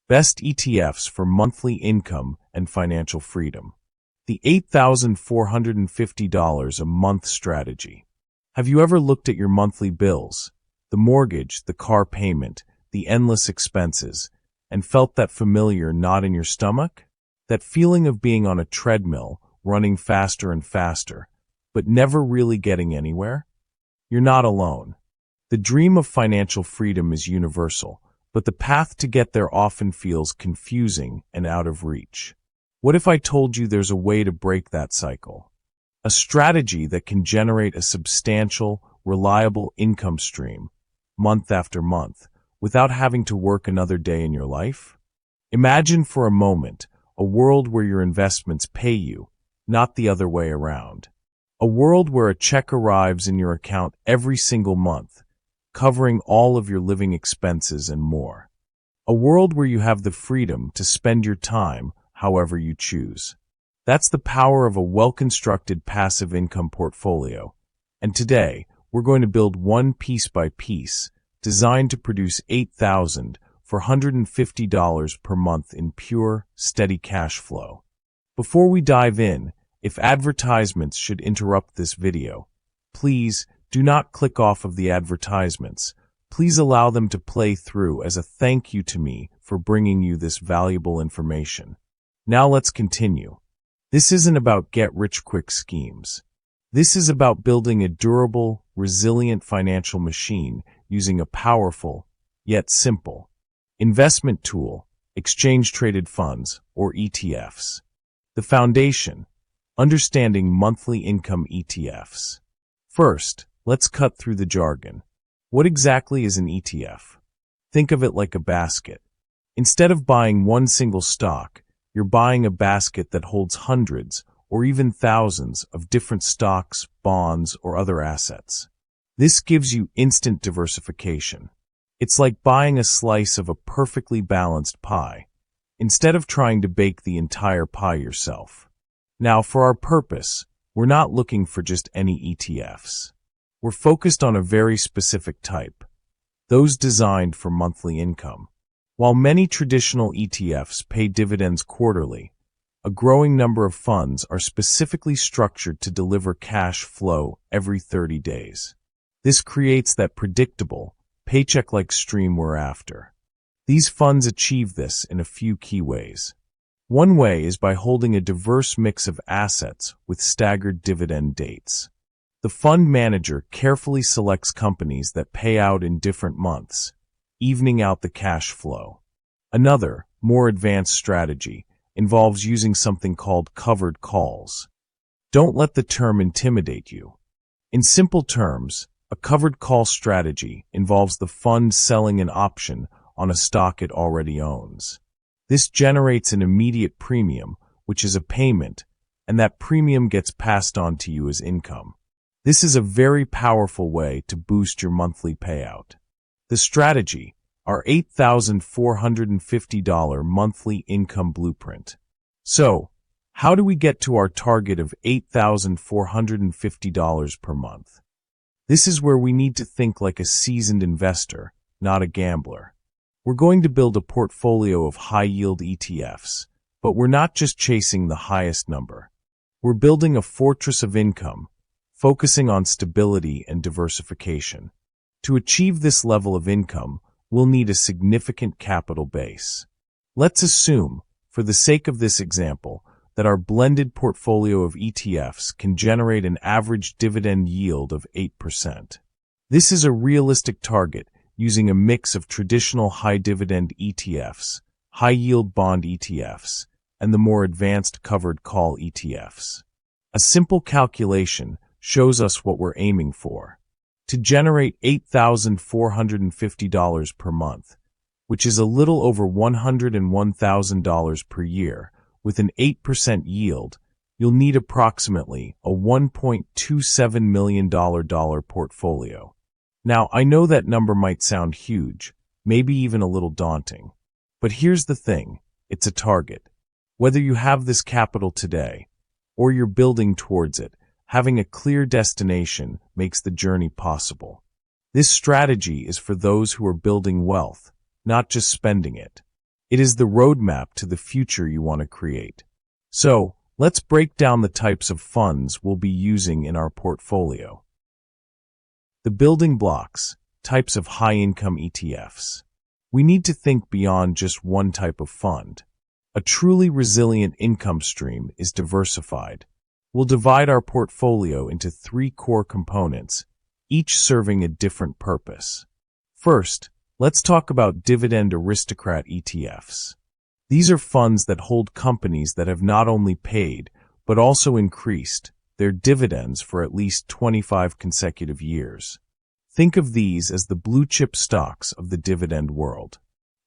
Best ETFs for monthly income and financial freedom. The $8,450 a month strategy. Have you ever looked at your monthly bills, the mortgage, the car payment, the endless expenses, and felt that familiar knot in your stomach? That feeling of being on a treadmill, running faster and faster, but never really getting anywhere? You're not alone. The dream of financial freedom is universal, but the path to get there often feels confusing and out of reach. What if I told you there's a way to break that cycle? A strategy that can generate a substantial, reliable income stream, month after month, without having to work another day in your life? Imagine for a moment a world where your investments pay you, not the other way around. A world where a check arrives in your account every single month, covering all of your living expenses and more. A world where you have the freedom to spend your time however you choose. That's the power of a well-constructed passive income portfolio. And today, we're going to build one piece by piece, designed to produce $8,450 per month in pure, steady cash flow. Before we dive in, if advertisements should interrupt this video, please do not click off of the advertisements. Please allow them to play through as a thank you to me for bringing you this valuable information. Now let's continue. This isn't about get-rich-quick schemes. This is about building a durable, resilient financial machine using a powerful, yet simple, investment tool, exchange-traded funds, or ETFs. The foundation: understanding monthly income ETFs. First, let's cut through the jargon. What exactly is an ETF? Think of it like a basket. Instead of buying one single stock, you're buying a basket that holds hundreds or even thousands of different stocks, bonds, or other assets. This gives you instant diversification. It's like buying a slice of a perfectly balanced pie, instead of trying to bake the entire pie yourself. Now, for our purpose, we're not looking for just any ETFs. We're focused on a very specific type, those designed for monthly income. While many traditional ETFs pay dividends quarterly, a growing number of funds are specifically structured to deliver cash flow every 30 days. This creates that predictable, paycheck-like stream we're after. These funds achieve this in a few key ways. One way is by holding a diverse mix of assets with staggered dividend dates. The fund manager carefully selects companies that pay out in different months, evening out the cash flow. Another, more advanced strategy involves using something called covered calls. Don't let the term intimidate you. In simple terms, a covered call strategy involves the fund selling an option on a stock it already owns. This generates an immediate premium, which is a payment, and that premium gets passed on to you as income. This is a very powerful way to boost your monthly payout. The strategy, our $8,450 monthly income blueprint. So, how do we get to our target of $8,450 per month? This is where we need to think like a seasoned investor, not a gambler. We're going to build a portfolio of high-yield ETFs, but we're not just chasing the highest number. We're building a fortress of income, focusing on stability and diversification. To achieve this level of income, we'll need a significant capital base. Let's assume, for the sake of this example, that our blended portfolio of ETFs can generate an average dividend yield of 8%. This is a realistic target using a mix of traditional high-dividend ETFs, high-yield bond ETFs, and the more advanced covered call ETFs. A simple calculation shows us what we're aiming for. To generate $8,450 per month, which is a little over $101,000 per year, with an 8% yield, you'll need approximately a $1.27 million portfolio. Now, I know that number might sound huge, maybe even a little daunting. But here's the thing, it's a target. Whether you have this capital today, or you're building towards it, having a clear destination makes the journey possible. This strategy is for those who are building wealth, not just spending it. It is the roadmap to the future you want to create. So, let's break down the types of funds we'll be using in our portfolio. The building blocks, types of high-income ETFs. We need to think beyond just one type of fund. A truly resilient income stream is diversified. We'll divide our portfolio into 3 core components, each serving a different purpose. First, let's talk about dividend aristocrat ETFs. These are funds that hold companies that have not only paid, but also increased their dividends for at least 25 consecutive years. Think of these as the blue-chip stocks of the dividend world.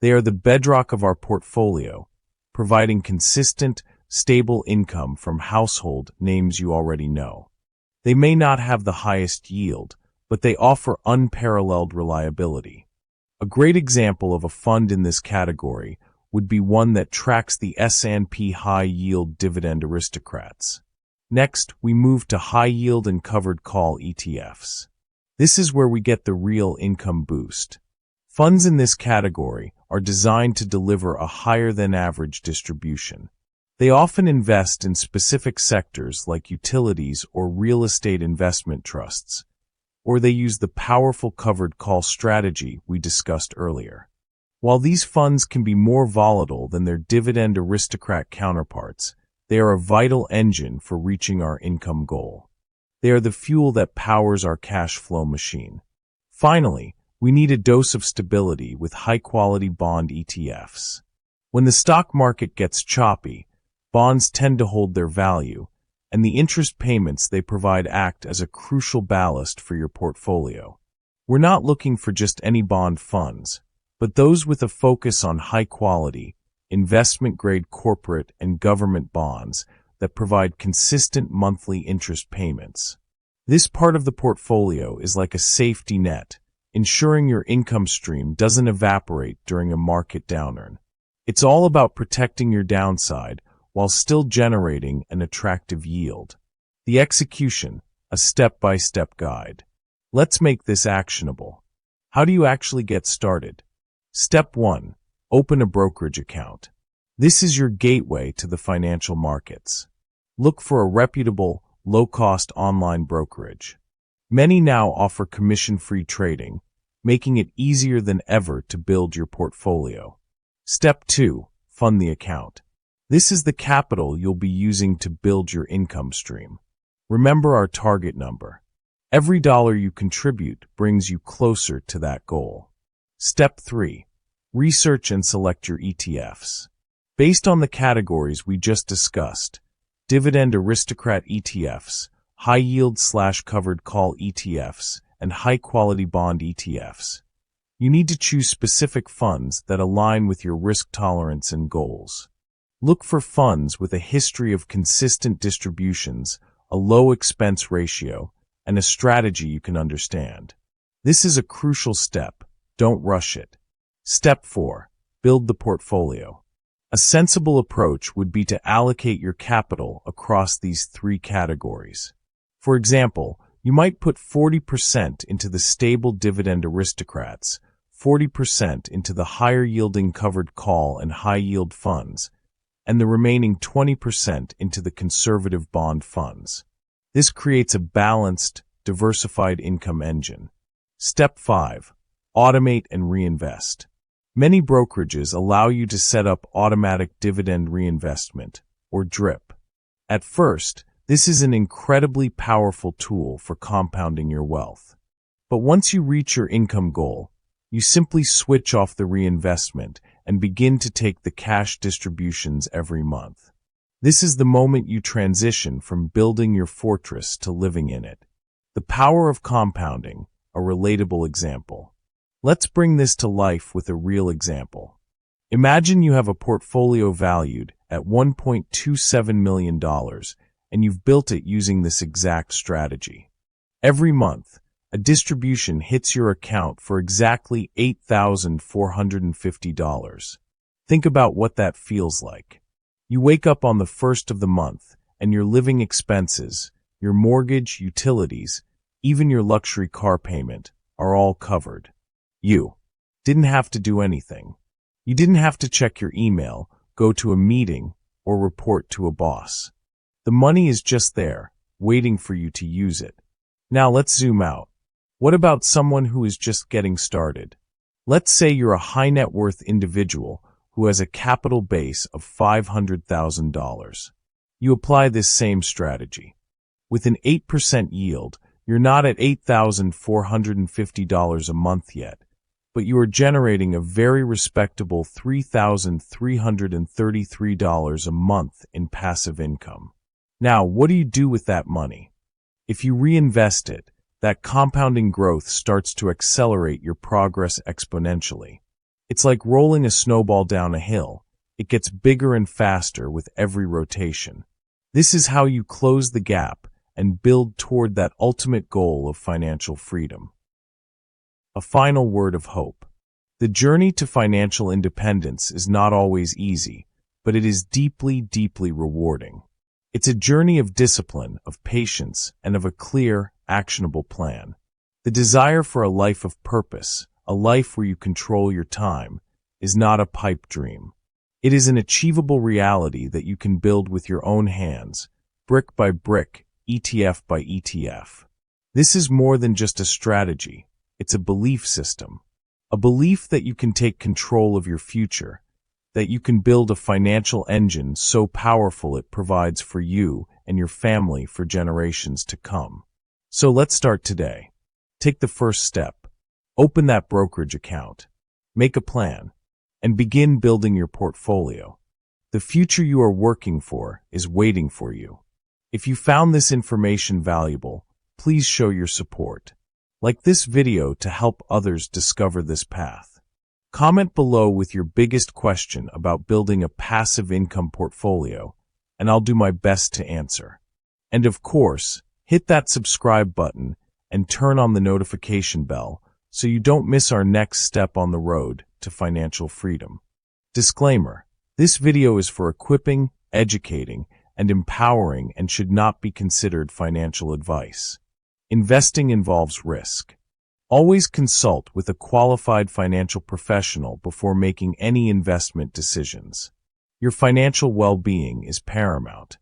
They are the bedrock of our portfolio, providing consistent, stable income from household names you already know. They may not have the highest yield, but they offer unparalleled reliability. A great example of a fund in this category would be one that tracks the S&P High Yield Dividend Aristocrats. Next, we move to high yield and covered call ETFs. This is where we get the real income boost. Funds in this category are designed to deliver a higher-than-average distribution. They often invest in specific sectors like utilities or real estate investment trusts, or they use the powerful covered call strategy we discussed earlier. While these funds can be more volatile than their dividend aristocrat counterparts, they are a vital engine for reaching our income goal. They are the fuel that powers our cash flow machine. Finally, we need a dose of stability with high-quality bond ETFs. When the stock market gets choppy, bonds tend to hold their value, and the interest payments they provide act as a crucial ballast for your portfolio. We're not looking for just any bond funds, but those with a focus on high-quality, investment-grade corporate and government bonds that provide consistent monthly interest payments. This part of the portfolio is like a safety net, ensuring your income stream doesn't evaporate during a market downturn. It's all about protecting your downside while still generating an attractive yield. The execution, a step-by-step guide. Let's make this actionable. How do you actually get started? Step 1. Open a brokerage account. This is your gateway to the financial markets. Look for a reputable, low-cost online brokerage. Many now offer commission-free trading, making it easier than ever to build your portfolio. Step 2. Fund the account. This is the capital you'll be using to build your income stream. Remember our target number. Every dollar you contribute brings you closer to that goal. Step 3. Research and select your ETFs. Based on the categories we just discussed, dividend aristocrat ETFs, high-yield/covered call ETFs, and high-quality bond ETFs, you need to choose specific funds that align with your risk tolerance and goals. Look for funds with a history of consistent distributions, a low expense ratio, and a strategy you can understand. This is a crucial step. Don't rush it. Step 4. Build the portfolio. A sensible approach would be to allocate your capital across these 3 categories. For example, you might put 40% into the stable dividend aristocrats, 40% into the higher-yielding covered call and high-yield funds, and the remaining 20% into the conservative bond funds. This creates a balanced, diversified income engine. Step 5. Automate and reinvest. Many brokerages allow you to set up automatic dividend reinvestment, or DRIP. At first, this is an incredibly powerful tool for compounding your wealth. But once you reach your income goal, you simply switch off the reinvestment and begin to take the cash distributions every month. This is the moment you transition from building your fortress to living in it. The power of compounding, a relatable example. Let's bring this to life with a real example. Imagine you have a portfolio valued at $1.27 million, and you've built it using this exact strategy. Every month, a distribution hits your account for exactly $8,450. Think about what that feels like. You wake up on the first of the month, and your living expenses, your mortgage, utilities, even your luxury car payment, are all covered. You didn't have to do anything. You didn't have to check your email, go to a meeting, or report to a boss. The money is just there, waiting for you to use it. Now let's zoom out. What about someone who is just getting started? Let's say you're a high net worth individual who has a capital base of $500,000. You apply this same strategy. With an 8% yield, you're not at $8,450 a month yet, but you are generating a very respectable $3,333 a month in passive income. Now, what do you do with that money? If you reinvest it, that compounding growth starts to accelerate your progress exponentially. It's like rolling a snowball down a hill. It gets bigger and faster with every rotation. This is how you close the gap and build toward that ultimate goal of financial freedom. A final word of hope. The journey to financial independence is not always easy, but it is deeply, deeply rewarding. It's a journey of discipline, of patience, and of a clear, actionable plan. The desire for a life of purpose, a life where you control your time, is not a pipe dream. It is an achievable reality that you can build with your own hands, brick by brick, ETF by ETF. This is more than just a strategy. It's a belief system. A belief that you can take control of your future, that you can build a financial engine so powerful it provides for you and your family for generations to come. So let's start today. Take the first step. Open that brokerage account. Make a plan. And begin building your portfolio. The future you are working for is waiting for you. If you found this information valuable, please show your support. Like this video to help others discover this path. Comment below with your biggest question about building a passive income portfolio, and I'll do my best to answer. And of course, hit that subscribe button and turn on the notification bell so you don't miss our next step on the road to financial freedom. Disclaimer: this video is for equipping, educating, and empowering and should not be considered financial advice. Investing involves risk. Always consult with a qualified financial professional before making any investment decisions. Your financial well-being is paramount.